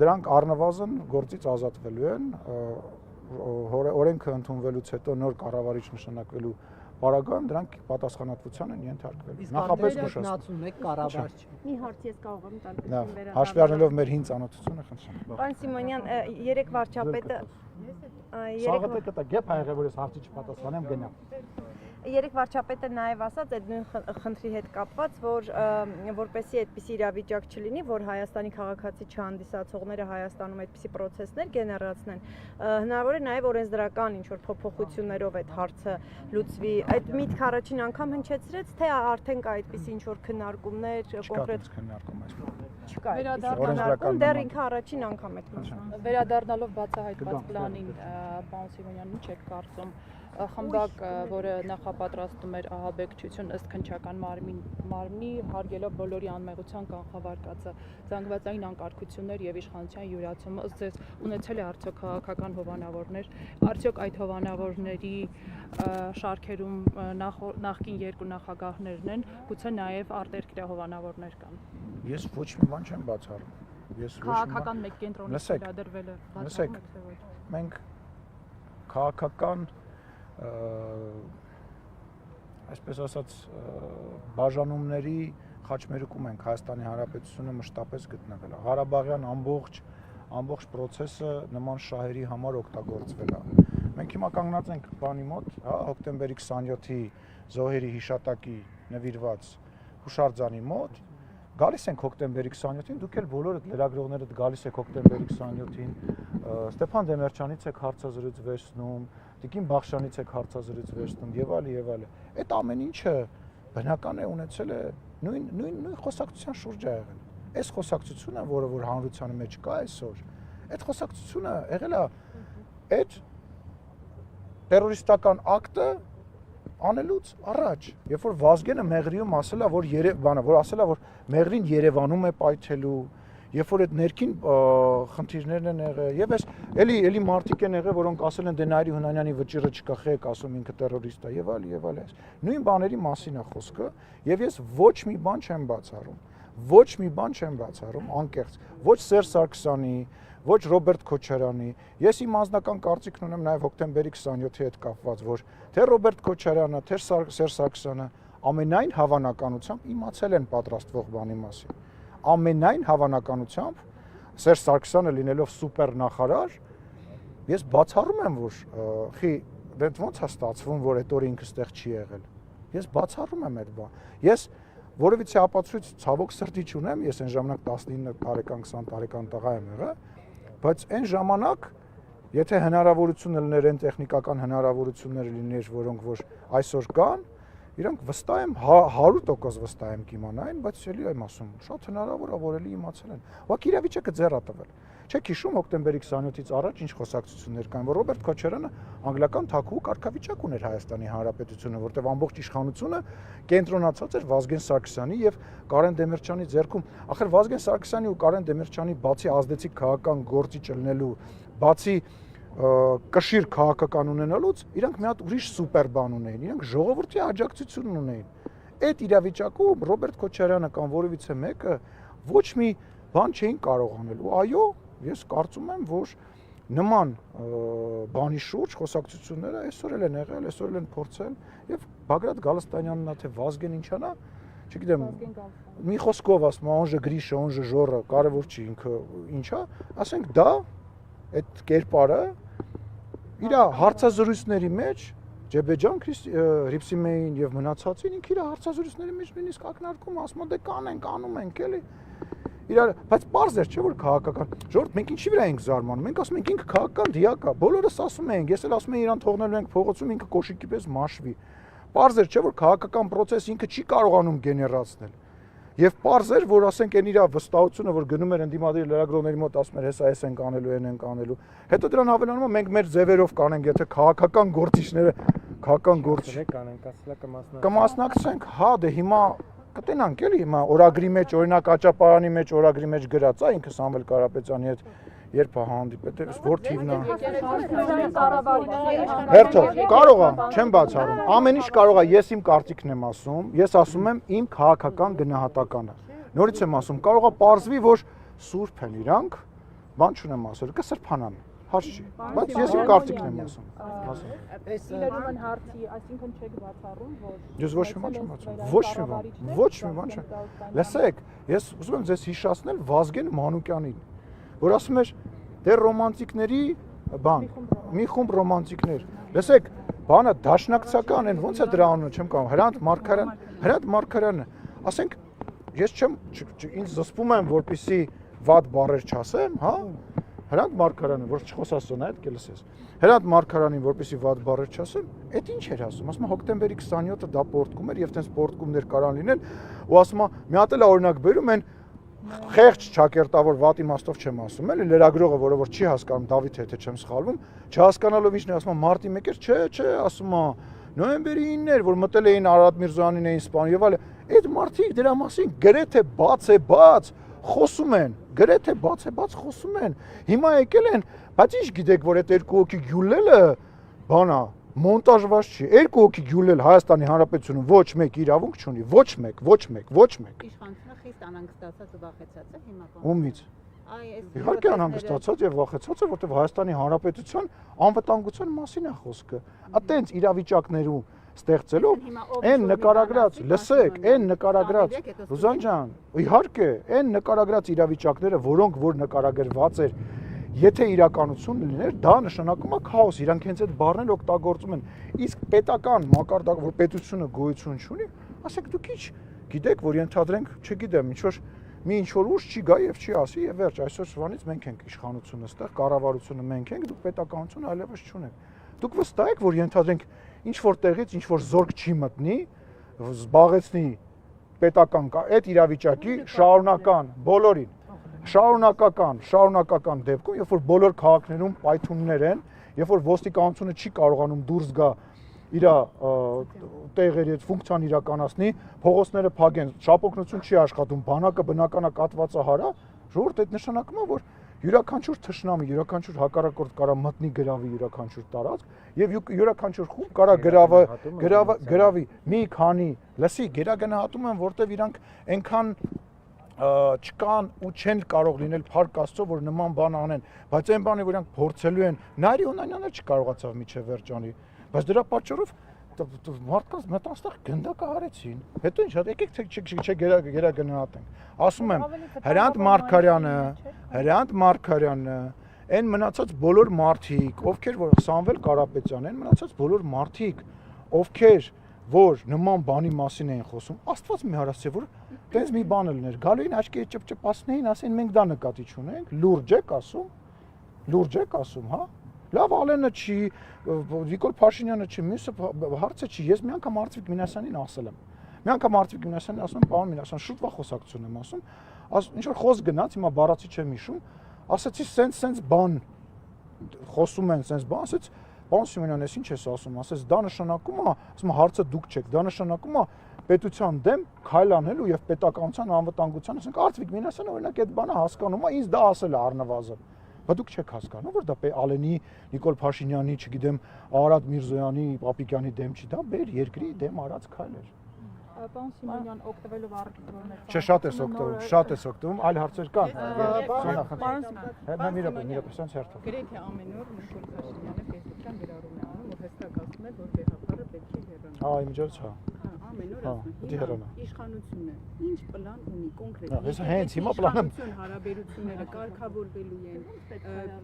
դրանք առնվազն գործից ազատվելու են, օրենքը ընդունվելուց հետո նոր կառավարիչ նշանակվելու պարագայում դրանք պատասխանատվության են ենթարկվելու։ Նախապես նշանակում եք կառավարիչ։ Մի հարց ես կարող եմ տալ վերաբերել։ Հաշվի առնելով մեր հին ծանոթությունը, խնդրեմ։ Պարոն Սիմոնյան, երեք վարչապետը Սաղը կտա գեփ հայղը, որ ես հարցի չպատասխանեմ գնամ։ Երեք վարչապետը նաև ասաց այդ նույն խնդրի հետ կապված, որ որպեսզի այդպիսի իրավիճակ չլինի, որ Հայաստանի քաղաքացի չհանդիսացողները Հայաստանում այդպիսի process-ներ գեներացնեն, հնարավոր է նաև օրենսդրական ինչ-որ փոփոխություններով այդ հարցը լուծվի։ Այդ միտքը առաջին անգամ հնչեցրեց, թե արդեն կա այդպիսի ինչ-որ քննարկումներ, կոնկրետ քննարկում այս չկա։ Քննարկում դեռ ինքը առաջին անգամ այդ մասը։ Վերադառնալով բացահայտված պլանին, պարոն Սիմոնյան, ինչ եք կարծում, խմբակ, որը նախապատրաստում էր ահաբեկչություն ըստ քննչական մարմնի, հարգելով բոլորի անմեղության կանխավարկածը, զանգվածային անկարգություններ եւ իշխանության յուրացումը, ըստ ձեզ ունեցել է արդյոք քաղաքական հովանավորներ, արդյոք այդ հովանավորների շարքերում նախկին երկու նախագահներն են, գուցե նաեւ արտերկրյա հովանավորներ կան։ Ես ոչ մի բան չեմ բացառում։ Ես ոչ մի քաղաքական մեկ կենտրոնից վերադրվել է բացառում եք թե ոչ։ Մենք քաղաքական այսպես ասած բաժանումների խաչմերուկում ենք Հայաստանի Հանրապետությունը մշտապես գտնվել է։ Ղարաբաղյան ամբողջ process-ը նման շահերի համար օգտագործվել է։ Մենք հիմա կանգնած ենք բանի մոտ, հա, հոկտեմբերի 27-ի զոհերի հիշատակի նվիրված հուշարձանի մոտ։ Գալիս ենք հոկտեմբերի 27-ին, դուք էլ բոլորդ լրագրողներդ գալիս եք հոկտեմբերի 27-ին, Ստեփան Դեմիրճյանից եք հարցազրույց վերցնում, Տիկին Բախշյանից եք հարցազրույց վերցնում եւ այլ։ Այդ ամեն ինչը բնական է ունեցել է նույն խոսակցության շուրջ է եղել։ Այս խոսակցությունը, որը որ հանրության մեջ կա այսօր, այդ խոսակցությունը եղել է այդ տերորիստական ակտը անելուց առաջ, երբ որ Վազգենը Մեղրիում ասել է, որ Մեղրին Երևանում է պայթելու, երբ որ այդ ներքին խնդիրներն են եղել, եւ այս էլի մարդիկ են եղել, որոնք ասել են դե Նայիրի Հունանյանի վճիռը չկա, խեք ասում ինքը տերորիստ է եւ այլ։ Նույն բաների մասին է խոսքը, եւ ես ոչ մի բան չեմ բացառում, անկեղծ, ոչ Սերժ Սարգսյանի, ոչ Ռոբերտ Քոչարյանի։ Ես իմ անձնական կարծիքն ունեմ նաև հոկտեմբերի 27-ի հետ կապված, որ թե Ռոբերտ Քոչարյանը, թե Սերժ Սարգսյանը ամենայն հավանականությամբ իմացել են պատրաստվող բանի մասին։ Ամենայն հավանականությամբ Սերժ Սարգսյանը լինելով սուպեր նախարար, ես բացառում եմ, որ դե ոնց է ստացվում, որ այդ օրը ինքը ստեղ չի եղել։ Ես բացառում եմ այդ բան։ Ես որովհետեւ ապացույց ցավոք սրտի չունեմ, ես այն ժամանակ 19 տարեկան, 20 տարեկան տղա եմ եղել, բայց այն ժամանակ եթե հնարավորություն լիներ այն տեխնիկական հնարավորությունները լիներ, որոնք որ այսօր կան, իրանք վստահ եմ 100% վստահ եմ կիմանային, բայց էլի եմ ասում, շատ հնարավոր է որ էլի իմացել են։ Ուղղակի իրավիճակը ձեռ է տվել։ Չեք հիշում հոկտեմբերի 27-ից առաջ ինչ խոսակցություններ կային, որ Ռոբերտ Քոչարյանը անգլիական թաքու կարգավիճակ ուներ Հայաստանի Հանրապետությունը, որտեղ ամբողջ իշխանությունը կենտրոնացած էր Վազգեն Սարգսյանի եւ Կարեն Դեմիրճյանի ձեռքում։ Ախր Վազգեն Սարգսյանի ու Կարեն Դեմիրճյանի բացի ազդեցիկ քաղաքական գործիչ ելնելու, բացի կշիռ քաղաքական ունենալուց, իրանք մի հատ ուրիշ սուպեր բան ունեին, իրանք ժողովրդի աջակցություն ունեին։ Այդ իրավիճակում Ռոբերտ Քոչարյանը կամ որևիցե մեկը ոչ մի բան չէին կարող անել։ Ու այո, ես կարծում եմ, որ նման բանի շուրջ խոսակցությունները այսօր էլ են եղել, այսօր էլ են փորձել եւ Բագրատ Գալստանյանն ա թե Վազգեն ինչանա, չգիտեմ, մի խոսքով ասում, անժը Գրիշը, անժը Ժորը, կարևոր չի ինքը ինչա, ասենք դա այդ կերպարը իր հարցազրույցների մեջ Ջեբեջան Հրիփսիմեին եւ մնացածին ինքը իր հարցազրույցների մեջ նույնիսկ ակնարկում ասում դե կանենք, անում ենք էլի իրար, բայց պարզ էր չէ որ քաղաքական ժողովուրդ մենք ինչի վրա ենք զարմանում, մենք ասում ենք ինքը քաղաքական դիակ է, բոլորս ասում ենք, ես էլ ասում եմ իրան թողնելու ենք փողոցում ինքը կոշիկի պես մաշվի։ Պարզ էր չէ որ քաղաքական process ինքը չի կարողանում գեներացնել։ Եվ պարզ էր, որ ասենք այն իր վստահությունը, որ գնում էր ընդդիմադիր լրագրողների մոտ ասում էր, հեսա էս ենք անելու, այն ենք անելու։ Հետո դրան ավելանում մենք մեր ձևերով կանենք, եթե քաղաքական գործիչները քաղաքական գործիչ կանենք, ասելա կմասնակցենք, հա, դե հիմա կտենանք էլի հիմա օրագրի մեջ, օրինակ Աճապարանի մեջ օրագրի մեջ գրած է ինքը Սամվել Կարապետյանի հետ երբ հանդիպել է, որ թիվն է։ Հերթով, կարող է, չեմ բացառում։ Ամեն ինչ կարող է, ես իմ կարծիքն եմ ասում, ես ասում եմ իմ քաղաքական գնահատականը։ Նորից եմ ասում, կարող է պարզվի, որ սուրբ են իրանք, բան չունեմ ասել, կսրբանան, հարց չի։ Բայց ես իմ կարծիքն եմ ասում։ Իրերումն հարցի, այսինքն չեք բացառում, որ Ես ոչ մի բան չեմ բացառում, ոչ մի բան չեմ։ Լսեք, ես ուզում եմ ձեզ հիշեցնել Վազգեն Մանուկյանին, որ ասում էր դե ռոմանտիկների բան, մի խումբ ռոմանտիկներ։ Լսեք, բանը դաշնակցական են, ոնց է դրա անունը չեմ կարող, Հրանտ Մարգարյանը, ասենք, ես չեմ ինձ զսպում եմ, որպեսզի վատ բառեր չասեմ, հա? Հրանտ Մարգարյանը, որ չխոսասոն է, այդ կլսես։ Հրանտ Մարգարյանին, որպեսզի վատ բառեր չասեմ, այդ ինչ էր ասում, ասում հոկտեմբերի 27-ը դա պորտկում էր եւ տենց պորտկումներ կարան լինել, ու ասում մի հատ էլ օրինակ բերում են խեղճ ճակերտավոր վատ իմաստով չեմ ասում, էլի լրագրողը, որը որ չի հասկանում Դավիթ հետ չեմ սխալվում, չհասկանալով ինչն է ասում, մարտի 1 էր, չէ, ասում նոյեմբերի 9-ն էր, որ մտել էին Արարատ Միրզոյանին էին սպանում եւ այլն, այդ մարդիկ դրա մասին գրեթե բաց խոսում են, գրեթե բաց խոսում են։ Հիմա եկել են, բայց ինչ գիտեք, որ այդ երկու հոգի գյուլելը բանա մոնտաժված չի։ Երկու հոգի գյուլել Հայաստանի Հանրապետությունը ոչ մեկ իրավունք չունի, ոչ մեկ։ Իշխանությունը խիստ անհանգստացած ու վախեցած է հիմա կողմից։ Ումից։ Իհարկե անհանգստացած եւ վախեցած է, որտեղ Հայաստանի Հանրապետության անվտանգության մասին է խոսքը։ Այտենց իրավիճակներում ստեղծելով այն նկարագրած, լսեք, այն նկարագրած, Ռուզան ջան, իհարկե, այն նկարագրած իրավիճակները, որոնք որ նկարագրված էր, եթե իրականություն լիներ, դա նշանակում է քաոս, իրանք հենց այդ բառներն օգտագործում են։ Իսկ պետական մակարդակ, որ պետությունը գոյություն չունի, ասեք դուք ինչ գիտեք, որ ենթադրենք, չգիտեմ, ինչ որ ուժ չի գա եւ չի ասի եւ վերջ, այսօր շվանից մենք ենք իշխանությունը, ստեղ կառավարությունը մենք ենք, դուք պետականություն այլևս չունեք։ Դուք վստահ եք, որ ենթադրենք ինչ որ տեղից ինչ որ զորք չի մտնի, զբաղեցնի պետական այդ իրավիճակի շարունակական բոլորին շարունակական դեպքում, երբ որ բոլոր քաղաքներում պայթուններ են, երբ որ ոստիկանությունը չի կարողանում դուրս գա իր տեղերի այդ ֆունկցիան իրականացնի, փողոցները փակեն, շապօգնություն չի աշխատում, բանակը բնականա կատված է հարա, ժողովուրդ այդ նշանակում է, որ յուրաքանչյուր թշնամի, յուրաքանչյուր հակառակորդ կարա մտնի գրավի յուրաքանչյուր տարածք եւ յուրաքանչյուր խումբ կարա գրավի մի քանի, լսի, գերագնահատում են, որտեվ իրանք այնքան չկան ու չեն կարող լինել փառք Աստծո, որ նման բան անեն, բայց այն բանը, որ իրանք փորձելու են, Նայիրի Օնանյանը չկարողացավ միջև վերջանի, բայց դրա պատճառով մարդկանց մտանստեղ գնդակը հարեցին։ Հետո ինչ, եկեք գերագնահատենք։ Ասում եմ, Հրանտ Մարգարյանը, այն մնացած բոլոր մարդիկ, ովքեր որ Սամվել Կարապետյանը, այն մնացած բոլոր մարդիկ, ովքեր որ նման բանի մասին էին խոսում, Աստված մի հարասե որ տենց մի բան լիներ, գալու էին աչքի ճպճպացնեին, ասեն մենք դա նկատի չունենք, լուրջ եք ասում, հա։ Լավ Ալենը չի, Նիկոլ Փաշինյանը չի, մյուսը հարցը չի, ես մի անգամ Արծվիկ Մինասյանին ասել եմ։ Մի անգամ Արծվիկ Մինասյանին ասում եմ, պարոն Մինասյան, շուտ վա խոսակցություն եմ ասում, ինչ որ խոսք գնաց, հիմա բառացի չեմ հիշում, ասացի սենց բան խոսում են սենց բան, ասեց Պարոն Սիմոնյան, ես ինչ ես ասում, ասես դա նշանակում է, ասում հարցը դուք չեք, դա նշանակում է պետության դեմ քայլ անելու եւ պետականության անվտանգության, ասենք Արծվիկ Մինասյանը օրինակ այդ բանը հասկանում է, ինձ դա ասել է առնվազն։ Բայց դուք չեք հասկանում, որ դա Ալենի, Նիկոլ Փաշինյանի, չգիտեմ, Արարատ Միրզոյանի, Պապիկյանի դեմ չի, դա մեր երկրի դեմ արած քայլ էր։ Պարոն Սիմոնյան, օգտվելով առիթից Չէ, շատ ես օգտվում, այլ հարցեր կան։ Մի րոպե, սենց հերթով։ Գրեթե ամեն օր Նիկոլ Փաշինյանը Facebook-յան գրառում է անում, որ հստակ ասում է, որ վեհապարը պետք է հեռանա։ Հա, իմիջից հա։ Ամեն օր Հա, ասում պետք է հեռանա։ Իշխանությունը ինչ պլան ունի կոնկրետ։ Ես հենց հիմա պլանում Հարաբերությունները կարգավորվելու են,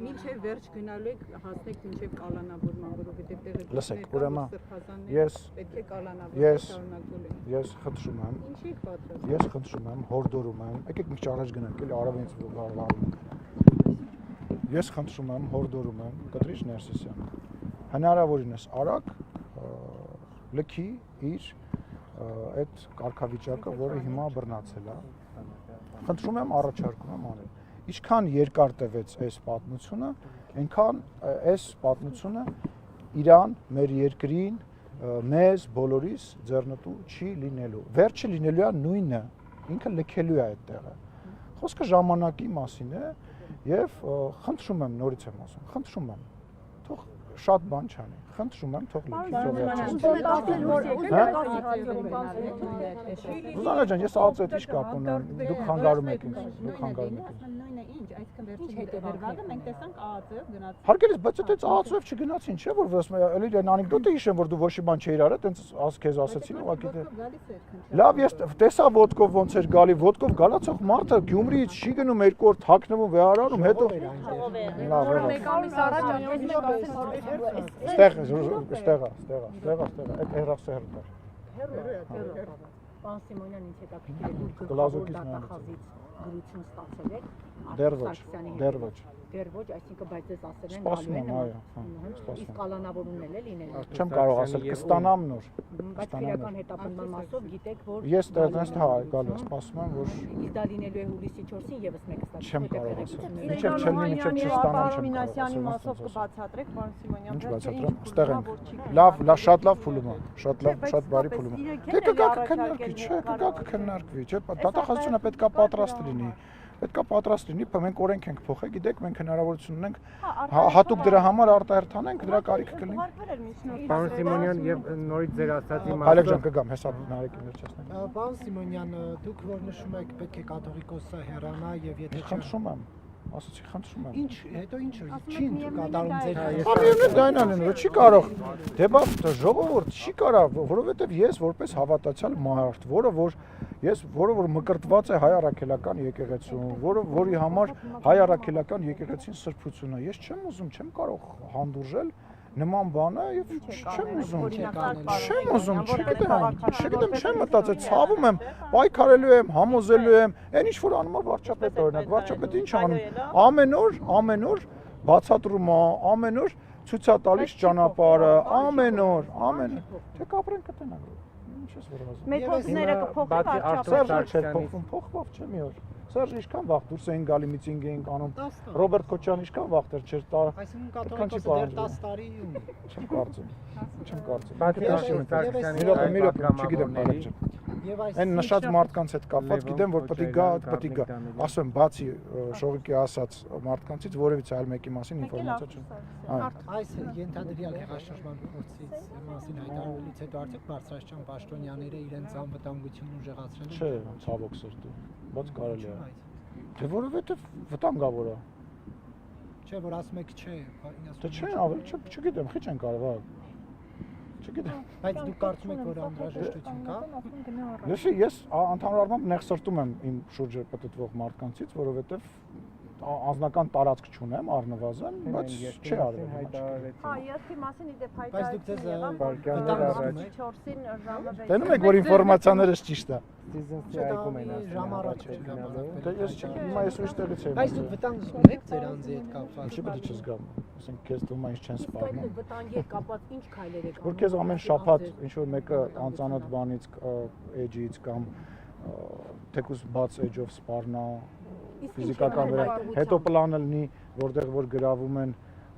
մինչև վերջ գնալու եք հասնեք մինչև կալանավորման, որովհետև տեղեկությունները Լսեք, ուրեմն ես պետք է կալանավորել շարունակել են։ Ես խնդրում եմ, Ինչի եք պատրաստ։ ես խնդրում եմ, հորդորում եմ, եկեք մի քիչ առաջ գնանք, էլի արավից վարվում։ Ես խնդրում եմ, հորդորում եմ Կտրիչ Ներսիսյան, հնարավորինս արագ լքի իր այդ կարգավիճակը, որը հիմա բռնացել է։ Խնդրում եմ, առաջարկում եմ անել։ Ինչքան երկար տևեց այս պատմությունը, այնքան այս պատմությունը Իրան, մեր երկրին, մեզ բոլորիս ձեռնտու չի լինելու։ Վերջը լինելու է նույնը, ինքը լքելու է այդ տեղը։ Խոսքը ժամանակի մասին է եւ խնդրում եմ, նորից եմ ասում, խնդրում եմ, թող շատ բան չանի, խնդրում եմ, թող լքի Զուզանա ջան, ես ԱԱԾ-ից ինչ կապ ունեմ, դուք խանգարում եք ինձ, դուք խանգարում եք ինձ։ Նույնը ինչ, այսինքն վերջին հետևերվանը մենք տեսանք ԱԱԾ-ով գնաց։ Հարկելից, բայց այդ ԱԱԾ-ով չգնացին, չէ՞ որ էլի այն անեկդոտը հիշեմ, որ դու ոչ մի բան չէիր արել, տենց քեզ ասեցին ուղղակի դե։ Լավ, ես տեսա ոդկով ոնց էր գալի, ոդկով գալացող մարդը Գյումրիից չի գնում երկու օր թաքնվում, վեհարանում, հետո լավ, մեկ ամիս առաջ Ստեղա, այդ հերասը հերթար։ Պարոն Սիմոնյան, ինչ հետաքրքիր է, դուք Գլազոկից դատախազից գրություն ստացել եք։ Դեռ ոչ։ Դեռ ոչ, այսինքն բայց ես ասել են Սպասում եմ, այո, իսկ կալանավորումն էլ լինելու։ Չեմ կարող ասել, կստանամ նոր։ Բայց քրեական հետապնդման մասով գիտեք, որ Ես դեռ հա գալու եմ, սպասում եմ, որ իսկ դա լինելու է հուլիսի 4-ին եւս մեկ ստացել։ Չեմ կարող ասել։ Մինչև չլինի, մինչև չստանամ չեմ Մինասյանի մասով կբացատրեք, պարոն Սիմոնյան։ Ինչ բացատրեմ, ստեղ ենք։ Լավ, շատ լավ փուլում է, շատ բարի փուլում է։ Դե կգա կքննարկվի, չէ, կգա կքննարկվի, չէ, դատախազությունը պետքա պատրաստ լինի։ Պետքա պատրաստ լինի, մենք օրենք ենք փոխել, գիտեք, մենք հնարավորություն ունենք հատուկ դրա համար արտահերթանենք, դրա կարիքը կլինի։ Պարոն Սիմոնյան, եւ նորից ձեր ասացի Հայլեկ ջան, կգամ, հեսա նարեկին վերջացնենք։ Պարոն Սիմոնյան, դուք որ նշում եք պետք է կաթողիկոսը հեռանա եւ եթե Խնդրում եմ, ասացի խնդրում եմ։ Ինչ, հետո ինչ չի կատարում ձեր Ամենը դայնան են, չի կարող։ Դե բա ժողովուրդ չի կարող, որովհետեւ ես որպես հավատացյալ մարդ, որը որ մկրտված է հայ առաքելական եկեղեցում, որի համար հայ առաքելական եկեղեցին սրբություն է, ես չեմ ուզում, չեմ կարող հանդուրժել նման բանը եւ չեմ ուզում, չգիտեմ, չեմ մտածել, ցավում եմ, պայքարելու եմ, համոզելու եմ, այն ինչ որ անում է վարչապետը, օրինակ, վարչապետը ինչ անում, ամեն օր բացատրում է, ամեն օր ցույց է տալիս ճանապարհը, ամեն օր, թե կապրեն կտենանք, ինչ ես որ ասում։ Մեթոդները կփոխվի վարչապետը։ Սերժը չէր փոխվում, փոխվավ չէ մի օր։ Սերժ ինչքան վաղ դուրս էին գալի միտինգ էին անում։ Ռոբերտ Քոչյանը ինչքան վաղ դեռ չէր տա։ Այսինքն կաթողիկոսը դեռ 10 տարի ունի։ Չեմ կարծում։ Պատկերացնում եք, չգիտեմ բարակ ջան։ Այն նշած մարդկանց հետ կապված գիտեմ որ պետք է գա։ Ասում եմ բացի Շողիկի ասած մարդկանցից որևիցե այլ մեկի մասին ինֆորմացիա չունեմ։ Այս ենթադրյալ հեղաշրջման փորձից մասին հայտարարելուց հետո արդյոք բարձրաստիճան պաշտոնյաները իրենց անվտանգությունն ուժեղացրել են։ Չէ, ցավոք սրտի։ Բայց կարելի է։ Դե որովհետև վտանգավոր է։ Չէ, որ ասում եք չէ, Դե չէ, ավելի չգիտեմ, քիչ են կարող։ Չգիտեմ։ Բայց դուք կարծում եք, որ անհրաժեշտություն կա։ Ես ընդհանուր առմամբ նեղսրտում եմ իմ շուրջը պատտվող մարդկանցից, որովհետև անձնական տարածք չունեմ առնվազն, բայց չի արվել։ Հա, ԵՍ-ի մասին իդեպ Բայց դուք ձեզ հայտարարել 4-ին ժամը 6։ Տենում եք, որ ինֆորմացիաներս ճիշտ է։ Սիզնսի այգում են ժամ առաջ Դե ես հիմա ես ուրիշ տեղից եմ։ Բայց դուք վտանգ զգում եք ձեր անձի հետ կապված։ Ինչի՞ պետք է չզգամ։ Ասենք քեզ թվում է ինչ չեն սպառնում։ Վտանգի հետ կապված ինչ քայլեր եք Որ քեզ ամեն շաբաթ ինչ որ մեկը անծանոթ բանից էջից կամ թեկուզ բաց էջով սպառնա, ֆիզիկական հետո պլանը լինի, որտեղ որ գրավում են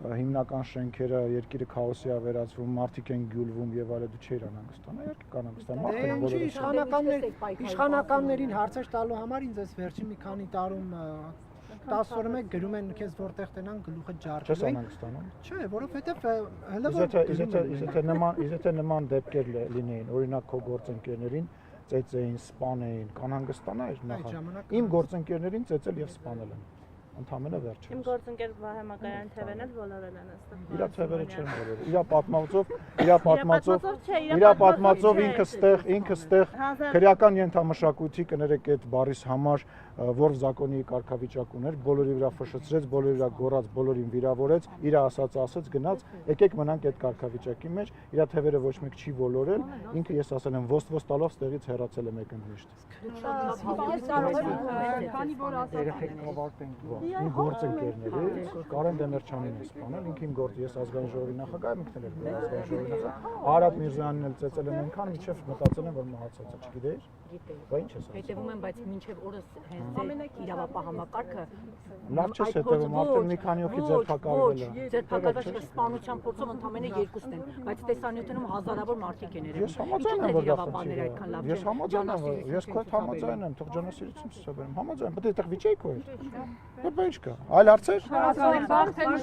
հիմնական շենքերը, երկիրը քաոսի է վերածվում, մարդիկ են գյուլվում եւ այլն, դու չէիր անհանգստանա, իհարկե կանհանգստանա, մարդիկ բոլորը իշխանականներին հարցեր տալու համար ինձ էս վերջին մի քանի տարում 10 օրը մեկ գրում են քեզ որտեղ տենան գլուխը ջարդել։ Չես անհանգստանում։ Չէ, որովհետեւ հələ Իզեթե նման դեպքեր լինեին, օրինակ քո գործընկերներին ծեծեին, սպանեին, կանհանգստանայր նախ։ Իմ գործընկերներին ծեծել եւ սպանել են։ Ընդամենը վերջը։ Իմ գործընկեր Վահե Մակարյան թևեն էլ բոլորել են այստեղ։ Իրա թևերը չեն բոլորել։ Իրա պատմածով ինքը ստեղ քրեական ենթամշակույթի կներեք այդ բառիս համար որ զակոնի կարգավիճակ ուներ, բոլորի վրա ֆշշրեց, բոլորի վրա գոռաց, բոլորին վիրավորեց, իր ասած գնաց, եկեք մնանք այդ կարգավիճակի մեջ, իր թևերը ոչ մեկ չի ոլորել, ինքը ես ասել եմ ոստվոս տալով ստեղից հեռացել է մեկ ընդմիշտ։ Քանի որ ասած Իմ գործընկերներից Կարեն Դեմիրճյանին է սպանել, ինքը իմ գործ, ես ազգային ժողովի նախագահ եմ, ինքն էլ ազգային ժողովի նախագահ, Արադ Միրզոյանին էլ ծեծել են այնքան, մինչև մտածել եմ, որ մահացած է, չգիտեիր։ Բա ինչ ես ասում։ Հետևում եմ, բայց մինչև օրս հենց իրավապահ համակարգը լավ չես հետևում, արդեն մի քանի օքի ձերբակալվել է։ Ձերբակալված սպանության փորձով ընդամենը երկուսն են, բայց տեսանյութերում հազարավոր մարդիկ են երևում։ Ես համաձայն եմ, որ դա իրավապահները այդքան լավ Ես համաձայն եմ, ես քո հետ համաձայն եմ, թող ջանասիրություն ցույց բերեմ, համաձայն եմ, բայց այդտեղ վիճակ է։ Բա ինչ կա։ Այլ հարցեր։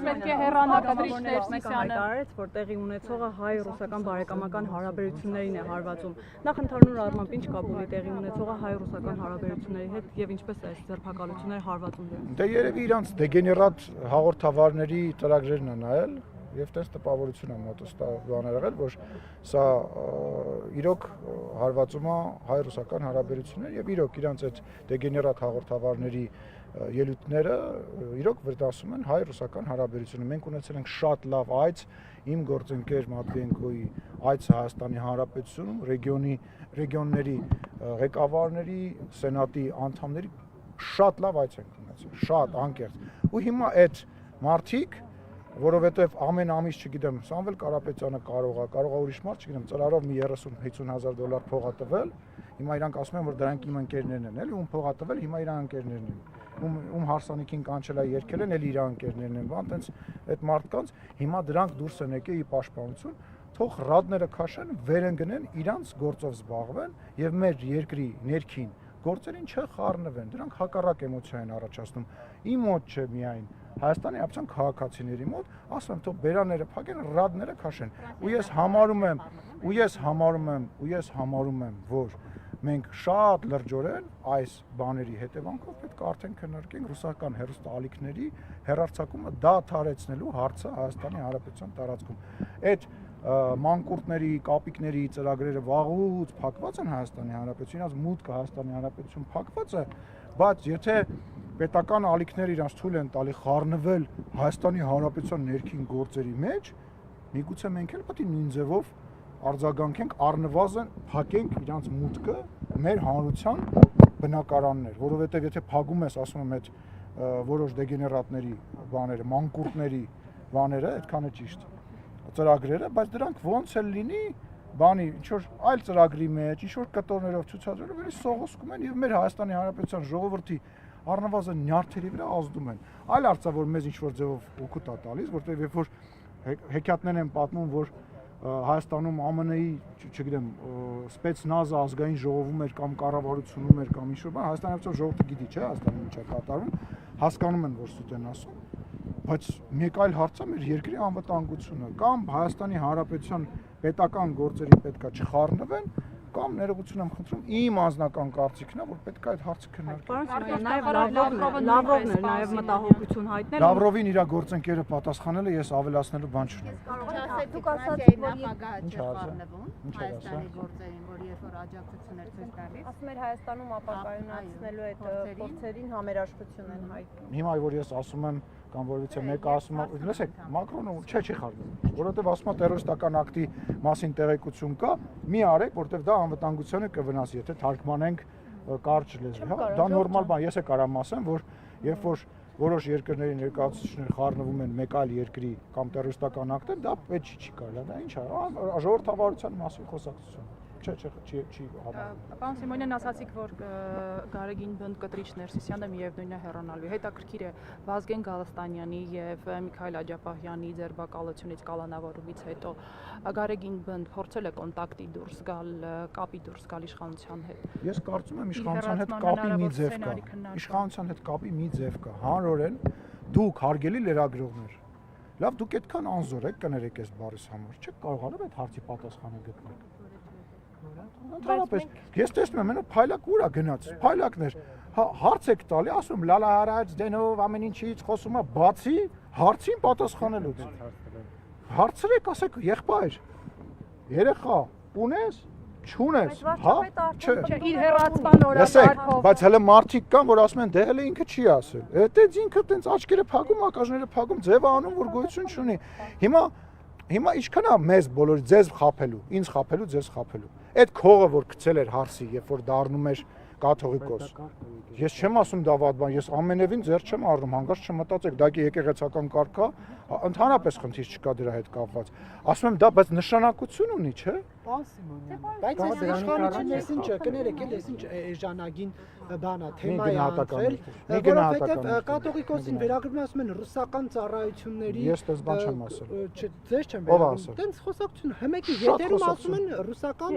պետք է հեռանա կադրիչ Տեր-Սիսյանը, որ տեղի ունեցողը հայ-ռուսական բարեկամական հարաբերություններին է հարվածում։ Նախ ընդհանուր առմամբ ինչ կապ ունի տեղի ունեցողը հայ-ռուսական հարաբերությունների հետ եւ ինչպես է այս ձերբակալությունները հարվածում դրանց։ Դե երևի իրանց դեգեներատ հաղորդավարների ծրագրերն են նայել եւ տես տպավորություն է մոտս բաներ եղել, որ սա իրոք հարվածում է հայ-ռուսական հարաբերություններ եւ իրոք իրանց այդ դեգեներատ հաղորդավարների ելույթները իրոք վրդասում են հայ-ռուսական հարաբերությունները։ Մենք ունեցել ենք շատ լավ այց իմ գործընկեր Մատվիենկոյի այցը Հայաստանի Հանրապետությունում, ռեգիոնների ղեկավարների, սենատի անդամների շատ լավ այց ենք ունեցել, շատ անկեղծ։ Ու հիմա այդ մարդիկ, որովհետև ամեն ամիս, չգիտեմ, Սամվել Կարապետյանը կարող է ուրիշ մարդ, չգիտեմ, ծրարով մի 30-50 հազար դոլար փող է տվել, հիմա իրանք ասում են, որ դրանք իմ ընկերներն են, էլի, ում փող է տվել, հիմա իր ընկերներն են, ում հարսանիքին կանչել է երկել են, էլի իր ընկերներն են, բան, տենց այդ մարդկանց հիմա դրանք դուրս են եկել ի պաշտպանություն, թող ռադները քաշեն, վեր ընկնեն, իրանց գործով զբաղվեն եւ մեր երկրի ներքին գործերին չխառնվեն, դրանք հակառակ էմոցիա են առաջացնում։ Իմ մոտ չէ միայն Հայաստանի Հանրապետության քաղաքացիների մոտ, ասում եմ, թող բերաները փակեն, ռադները քաշեն։ Ու ես համարում եմ, որ մենք շատ լրջորեն այս բաների հետևանքով պետք է արդեն քննարկենք ռուսական հերոստալիքների հերարցակումը դադարեցնելու հարցը Հայաստանի Հանրապետության տարածքում։ Այդ մանկուրտների, կապիկների ծրագրերը վաղուց փակված են Հայաստանի Հանրապետություն, իրաց մուտքը Հայաստանի Հանրապետություն փակված է, բայց եթե պետական ալիքները իրանց թույլ են տալի խառնվել Հայաստանի Հանրապետության ներքին գործերի մեջ, միգուցե մենք էլ պետք է նույն ձևով արձագանքենք, առնվազն փակենք իրանց մուտքը մեր հանրության բնակարաններ, որովհետև եթե փակում ես, ասում եմ, այդ որոշ դեգեներատների բաները, մանկուրտների բաները, այդքան է ճիշտ ծրագրերը, բայց դրանք ոնց էլ լինի, բանի ինչ որ այլ ծրագրի մեջ, ինչ որ կտորներով ցուցադրելով, էլի սողոսկում են եւ մեր Հայաստանի Հանրապետության ժողովրդի առնվազն նյարդերի վրա ազդում են։ Այլ արծա որ մեզ ինչ որ ձևով օգուտ է տալիս, որտեղ երբ որ հեքիաթներ են պատմում, որ Հայաստանում ԱՄՆ-ի, չգիտեմ, սպեցնազը ազգային ժողովում էր կամ կառավարությունում էր կամ ինչ-որ բան, Հայաստանի Հանրապետության ժողովուրդը գիտի, չէ, Հայաստանի մեջ է կատարվում, հասկանում են, որ սուտ են ասում, բայց մեկ այլ հարց է մեր երկրի անվտանգությունը, կամ Հայաստանի Հանրապետության պետական գործերի պետքա չխառնվեն, կամ ներողություն եմ խնդրում, իմ անձնական կարծիքն է, որ պետք է այդ հարցը քննարկել։ Լավրովն էր նաև մտահոգություն հայտնել։ Լավրովին իր գործընկերը պատասխանել է, ես ավելացնելու բան չունեմ։ Դուք ասացիք, որ Հայաստանի գործերին, որ երբ որ աջակցություններ ցույց տալիս, ասում էր Հայաստանում ապակայունացնելու այդ փորձերին համերաշխություն են հայտնում։ Հիմա որ ես ասում եմ կամ որովհետեւ մեկը ասում է, լսեք, Մակրոնը չի խառնում, որովհետեւ ասում է տերորիստական ակտի մասին տեղեկություն կա, մի արեք, որովհետեւ դա անվտանգությանը կվնասի, եթե թարգմանենք կարճ լեզվի, հա, դա նորմալ բան, ես է կարամ ասեմ, որ երբ որ որոշ երկրների ներկայացուցիչներ խառնվում են մեկ այլ երկրի կամ տերորիստական ակտեր, դա պետք չի կարելի, դա ինչ է, ժողովրդավարության մասին խոսակցություն։ չի համարվում։ Պարոն Սիմոնյան, ասացիք, որ Գարեգին բնդ կտրիչ Ներսիսյանը միևնույնն է հեռանալու։ Հետաքրքիր է Վազգեն Գալստանյանի եւ Միքայել Աջապահյանի ձերբակալությունից կալանավորումից հետո Գարեգին բնդ փորձել է կոնտակտի դուրս գալ, կապի դուրս գալ իշխանության հետ։ Ես կարծում եմ իշխանության հետ կապի մի ձև կա։ Իշխանության հետ կապի մի ձև կա։ Հանրորեն դուք հարգելի լրագրողներ, լավ դուք այդքան անզոր եք կներեք այս բառիս համար, չեք կարողանում այդ հարցի պատասխանը գտնել։ Ընդհանրապես, ես տեսնում եմ, այնա փայլակ ուր է գնաց, փայլակներ, հարց եք տալի, ասում լալա հարաց դենով ամեն ինչից խոսում է, բացի հարցին պատասխանելուց։ Հարցրեք, ասեք, եղբայր, երեխա, ունես, չունես, հա, չէ։ Իր հեռացման օրակարգով։ Բայց հələ մարդիկ կան, որ ասում են, դե հələ ինքը չի ասել։ Էդ ինքը տենց աչքերը փակում, ակաժները փակում, ձևը անում, որ գոյություն չունի։ Հիմա ինչքան է մեզ բոլորի ձեզ խափելու, ինձ խափելու, ձեզ խափելու։ Այդ քողը, որ գցել էր հարսի, երբ որ դառնում էր կաթողիկոս։ Ես չեմ ասում դա վատ բան, ես ամենևին ձեռ չեմ առնում, հանկարծ չմտածեք, դա եկեղեցական կարգ է, ընդհանրապես խնդիր չկա դրա հետ կապված։ Ասում եմ դա, բայց նշանակություն ունի, չէ՞։ Պարոն Սիմոնյան, բայց այս իշխանությունից ինչ կներեք, այս ինչ էժանագին բան է, թեմա է անցել, որովհետև կաթողիկոսին վերագրվում ասում են ռուսական ծառայությունների։ Ես դες բան չեմ ասել։ Ձեզ չեմ վերագրում։ Տենց խոսակցություն, հմեկի եթերում ասում են ռուսական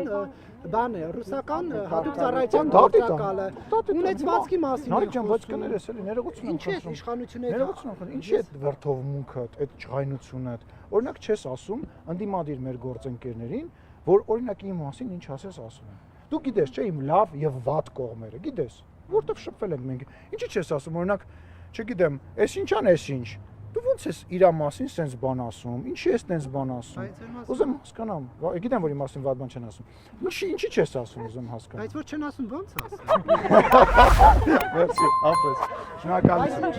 բան է, ռուսական հատուկ ծառայության գործակալը։ Ունեցվածքի մասին։ Նարեկ ջան, ոչ կներես էլի, ներողություն եմ խնդրում։ Ինչ է իշխանությունները։ Ներողություն եմ խնդրում։ Ինչ է վրթովմունքը, այդ ջղայնությունը։ Օրինակ չես ասում ընդդիմադիր մեր գործընկերներին, որ օրինակ իմ մասին ինչ ասես ասում են։ Դու գիտես, չէ՞, իմ լավ եւ վատ կողմերը, գիտես, որտեվ շփվել ենք մենք։ Ինչի՞ չես ասում, օրինակ, չգիտեմ, էս ինչան էս ինչ։ Դու ո՞նց ես իր մասին սենց բան ասում։ Ինչի՞ ես սենց բան ասում։ Ուզեմ հասկանամ, գիտեմ, որ իմ մասին վատ բան չեն ասում։ Ինչի՞ չես ասում, ուզեմ հասկանամ։ Բայց որ չեն ասում, ո՞նց ասում։ Մերսի, ապրես։ Շնորհակալություն։